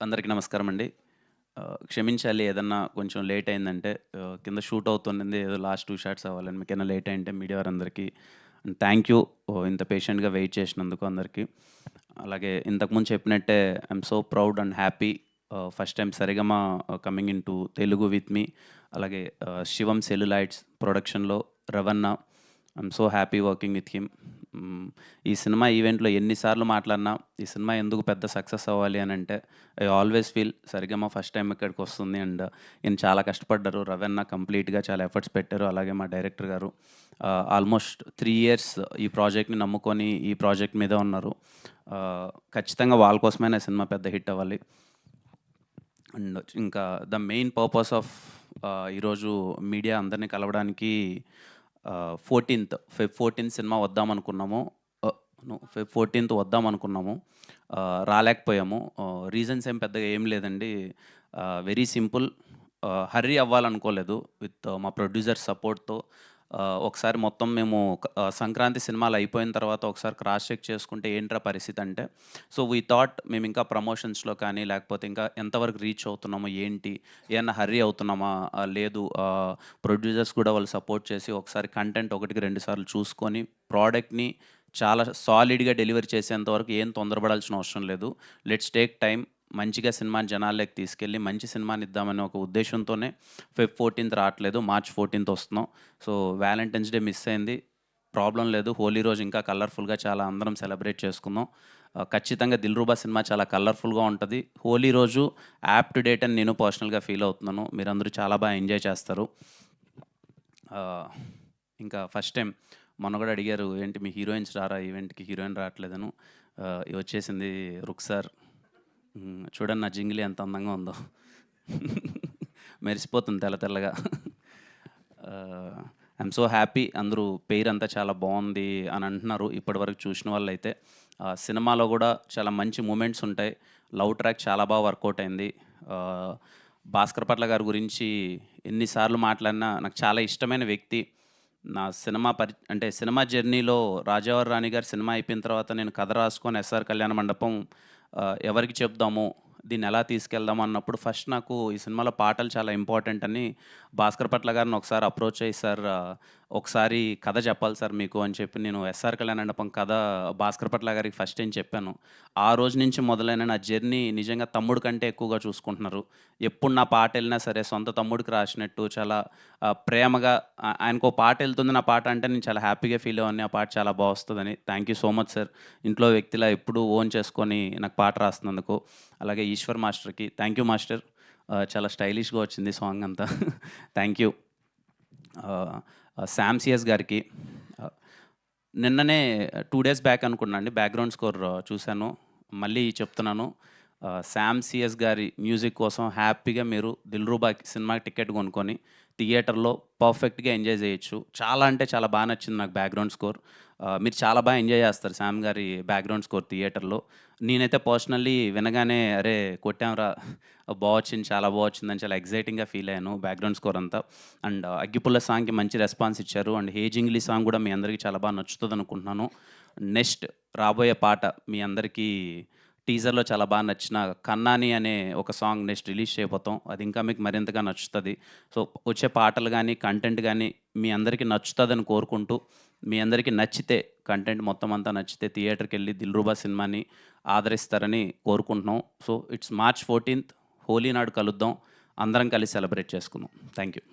అందరికీ నమస్కారం అండి. క్షమించాలి ఏదన్నా కొంచెం లేట్ అయిందంటే కింద షూట్ అవుతున్నది ఏదో లాస్ట్ 2 షాట్స్ అవ్వాలని మీకేమైనా లేట్ అయ్యుంటే మీడియా వారందరికీ థ్యాంక్ యూ. ఇంత పేషెంట్‌గా వెయిట్ చేసినందుకు అందరికీ. అలాగే ఇంతకుముందు చెప్పినట్టే I'm so proud and happy first time Saregama coming into Telugu with me. అలాగే శివం సెల్యులాయిడ్స్ ప్రొడక్షన్‌లో Ravana. I'm so happy working with him. ఈ సినిమా ఈవెంట్‌లో ఎన్ని సార్లు మాట్లాడినా, ఈ సినిమా ఎందుకు పెద్ద సక్సెస్ అవ్వాలి అనంటే, I always feel Saregama first time ఇక్కడికొస్తుంది అండ్ ఈయన చాలా కష్టపడ్డారు. రవణ కంప్లీట్‌గా చాలా ఎఫర్ట్స్ పెట్టారు. అలాగే మా డైరెక్టర్ గారు ఆల్మోస్ట్ 3 ఇయర్స్ ఈ ప్రాజెక్ట్‌ని నమ్ముకొని ఈ ప్రాజెక్ట్ మీదే ఉన్నారు. ఖచ్చితంగా వాళ్ళ కోసమైనా సినిమా పెద్ద హిట్ అవ్వాలి. అండ్ ఇంకా ద మెయిన్ పర్పస్ ఆఫ్ ఈరోజు మీడియా అందరిని కలవడానికి 14th సినిమా వద్దామనుకున్నాము. ఫెబ్ 14th వద్దామనుకున్నాము. రాలేకపోయాము. రీజన్స్ ఏం పెద్దగా ఏం లేదండి. Very simple. హర్రీ అవ్వాలనుకోలేదు. విత్ మా ప్రొడ్యూసర్ సపోర్ట్‌తో ఒకసారి మొత్తం మేము సంక్రాంతి సినిమాలు అయిపోయిన తర్వాత ఒకసారి క్రాస్ చెక్ చేసుకుంటే ఏంట్రా పరిస్థితి అంటే, సో వీ థాట్ మేము ఇంకా ప్రమోషన్స్‌లో కానీ, లేకపోతే ఇంకా ఎంతవరకు రీచ్ అవుతున్నాము, ఏంటి, ఏమన్నా హర్రీ అవుతున్నామా, లేదు ప్రొడ్యూసర్స్ కూడా వాళ్ళు సపోర్ట్ చేసి ఒకసారి కంటెంట్ ఒకటికి 2 సార్లు చూసుకొని ప్రోడక్ట్‌ని చాలా సాలిడ్‌గా డెలివరీ చేసేంత వరకు ఏం తొందరపడాల్సిన అవసరం లేదు. Let's take time. మంచిగా సినిమాని జనాల్లోకి తీసుకెళ్ళి మంచి సినిమాని ఇద్దామనే ఒక ఉద్దేశంతోనే ఫెబ్ 14th రావట్లేదు. మార్చ్ 14th వస్తున్నాం. సో వ్యాలంటైన్స్ డే మిస్ అయింది. ప్రాబ్లమ్ లేదు. హోలీ రోజు ఇంకా కలర్‌ఫుల్‌గా చాలా అందరం సెలబ్రేట్ చేసుకుందాం. ఖచ్చితంగా 'దిల్‌రుబా' సినిమా చాలా కలర్‌ఫుల్‌గా ఉంటది. హోలీ రోజు యాప్ టు డేట్ అని నేను పర్సనల్‌గా ఫీల్ అవుతున్నాను. మీరందరూ చాలా బాగా ఎంజాయ్ చేస్తారు. ఇంకా ఫస్ట్ టైం మొన్న కూడా అడిగారు, ఏంటి మీ హీరోయిన్స్ రారా ఈవెంట్‌కి, హీరోయిన్ రావట్లేదను. వచ్చేసింది రుక్సార్. చూడండి నా జింగిలి ఎంత అందంగా ఉందో. మెరిసిపోతుంది తెల్ల తెల్లగా. I'm so happy. అందరూ పేరంతా చాలా బాగుంది అని అంటున్నారు ఇప్పటివరకు చూసిన వాళ్ళైతే. సినిమాలో కూడా చాలా మంచి మూమెంట్స్ ఉంటాయి. లవ్ ట్రాక్ చాలా బాగా వర్కౌట్ అయింది. భాస్కర్ పట్ల గారి గురించి ఎన్నిసార్లు మాట్లాడినా నాకు చాలా ఇష్టమైన వ్యక్తి. నా సినిమా అంటే సినిమా జర్నీలో 'రాజావారి రాణి' గారి సినిమా అయిపోయిన తర్వాత నేను కథ రాసుకొని ఎస్ఆర్ కళ్యాణ మండపం ఎవరికి చెప్దాము, దీన్ని ఎలా తీసుకెళ్దాం అన్నప్పుడు ఫస్ట్ నాకు ఈ సినిమాలో పాటలు చాలా ఇంపార్టెంట్ అని భాస్కర్ పట్ల గారిని ఒకసారి అప్రోచ్ అయ్యి, సార్ ఒకసారి కథ చెప్పాలి సార్ మీకు అని చెప్పి నేను ఎస్ఆర్ కళ్యాణ మండపం కథ భాస్కర్ పట్ల గారికి ఫస్ట్ టైం చెప్పాను. ఆ రోజు నుంచి మొదలైన నా జర్నీ నిజంగా తమ్ముడు కంటే ఎక్కువగా చూసుకుంటున్నారు. ఎప్పుడు నా పాట వెళ్ళినా సరే సొంత తమ్ముడికి రాసినట్టు చాలా ప్రేమగా ఆయనకో పాట వెళ్తుంది నా పాట అంటే నేను చాలా హ్యాపీగా ఫీల్ అవ్వని, ఆ పాట చాలా బాగా వస్తుందని. Thank you so much sir. ఇంట్లో వ్యక్తిలా ఎప్పుడూ ఓన్ చేసుకొని నాకు పాట రాస్తున్నందుకు. అలాగే ఈశ్వర్ మాస్టర్కి థ్యాంక్ యూ మాస్టర్. చాలా స్టైలిష్‌గా వచ్చింది సాంగ్ అంతా. Thank you. శామ్ సిఎస్ గారికి నిన్ననే 2 డేస్ బ్యాక్ అనుకున్నా అండి బ్యాక్‌గ్రౌండ్ స్కోర్ చూశాను. మళ్ళీ చెప్తున్నాను. శామ్ సిఎస్ గారి మ్యూజిక్ కోసం హ్యాపీగా మీరు 'దిల్‌రుబా'కి సినిమాకి టికెట్ కొనుక్కొని థియేటర్‌లో పర్ఫెక్ట్‌గా ఎంజాయ్ చేయొచ్చు. చాలా అంటే చాలా బాగా నచ్చింది నాకు బ్యాక్‌గ్రౌండ్ స్కోర్. మీరు చాలా బాగా ఎంజాయ్ చేస్తారు శామ్ గారి బ్యాక్‌గ్రౌండ్ స్కోర్ థియేటర్‌లో. నేనైతే పర్సనల్లీ వినగానే అరే కొట్టాంరా, బా వచ్చింది, చాలా బా వచ్చిందని చాలా ఎక్సైటింగ్‌గా ఫీల్ అయ్యాను బ్యాక్‌గ్రౌండ్ స్కోర్ అంతా. అండ్ 'అగ్గిపుల్ల' సాంగ్‌కి మంచి రెస్పాన్స్ ఇచ్చారు. అండ్ 'హే జింగిలి' సాంగ్ కూడా మీ అందరికీ చాలా బాగా నచ్చుతదనుకుంటున్నాను. నెక్స్ట్ రాబోయే పాట మీ అందరికీ టీజర్‌లో చాలా బాగా నచ్చిన 'కన్నాని' అనే ఒక సాంగ్ నెక్స్ట్ రిలీజ్ చేయబోతాం. అది ఇంకా మీకు మరింతగా నచ్చుతది. సో వచ్చే పాటలు గానీ, కంటెంట్ గానీ మీ అందరికీ నచ్చుతదని కోరుకుంటూ, మీ అందరికీ నచ్చితే కంటెంట్ మొత్తం అంతా నచ్చితే థియేటర్‌కెళ్ళి 'దిల్‌రుబా' సినిమాని ఆదరిస్తారని కోరుకుంటున్నాం. So it's March 14th Holi నాడు కలుద్దాం. అందరం కలిసి సెలబ్రేట్ చేసుకుందాం. Thank you.